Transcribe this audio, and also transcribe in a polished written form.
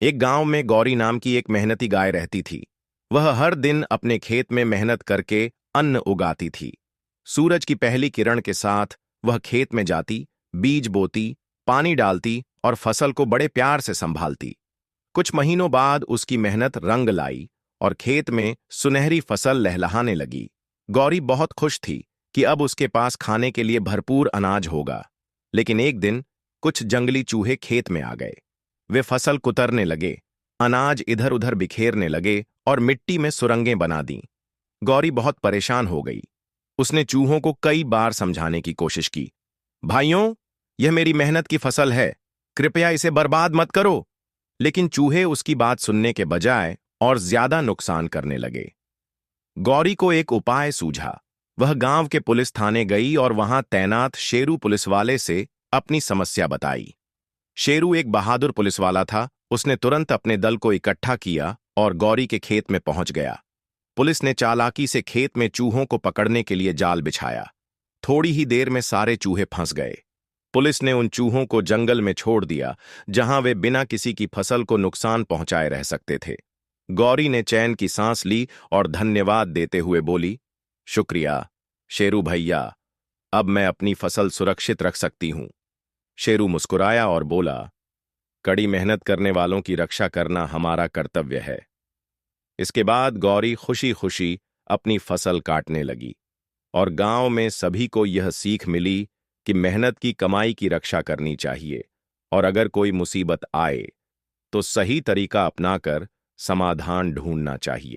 एक गांव में गौरी नाम की एक मेहनती गाय रहती थी। वह हर दिन अपने खेत में मेहनत करके अन्न उगाती थी। सूरज की पहली किरण के साथ वह खेत में जाती, बीज बोती, पानी डालती और फसल को बड़े प्यार से संभालती। कुछ महीनों बाद उसकी मेहनत रंग लाई और खेत में सुनहरी फसल लहलहाने लगी। गौरी बहुत खुश थी कि अब उसके पास खाने के लिए भरपूर अनाज होगा। लेकिन एक दिन कुछ जंगली चूहे खेत में आ गए। वे फसल कुतरने लगे, अनाज इधर उधर बिखेरने लगे और मिट्टी में सुरंगें बना दीं। गौरी बहुत परेशान हो गई। उसने चूहों को कई बार समझाने की कोशिश की। भाइयों, यह मेरी मेहनत की फसल है, कृपया इसे बर्बाद मत करो। लेकिन चूहे उसकी बात सुनने के बजाय और ज्यादा नुकसान करने लगे। गौरी को एक उपाय सूझा। वह गांव के पुलिस थाने गई और वहां तैनात शेरू पुलिसवाले से अपनी समस्या बताई। शेरू एक बहादुर पुलिसवाला था। उसने तुरंत अपने दल को इकट्ठा किया और गौरी के खेत में पहुंच गया। पुलिस ने चालाकी से खेत में चूहों को पकड़ने के लिए जाल बिछाया। थोड़ी ही देर में सारे चूहे फंस गए। पुलिस ने उन चूहों को जंगल में छोड़ दिया, जहां वे बिना किसी की फसल को नुकसान पहुंचाए रह सकते थे। गौरी ने चैन की सांस ली और धन्यवाद देते हुए बोली, शुक्रिया शेरू भैया, अब मैं अपनी फसल सुरक्षित रख सकती हूं। शेरू मुस्कुराया और बोला, कड़ी मेहनत करने वालों की रक्षा करना हमारा कर्तव्य है। इसके बाद गौरी खुशी खुशी अपनी फसल काटने लगी और गांव में सभी को यह सीख मिली कि मेहनत की कमाई की रक्षा करनी चाहिए और अगर कोई मुसीबत आए तो सही तरीका अपनाकर समाधान ढूंढना चाहिए।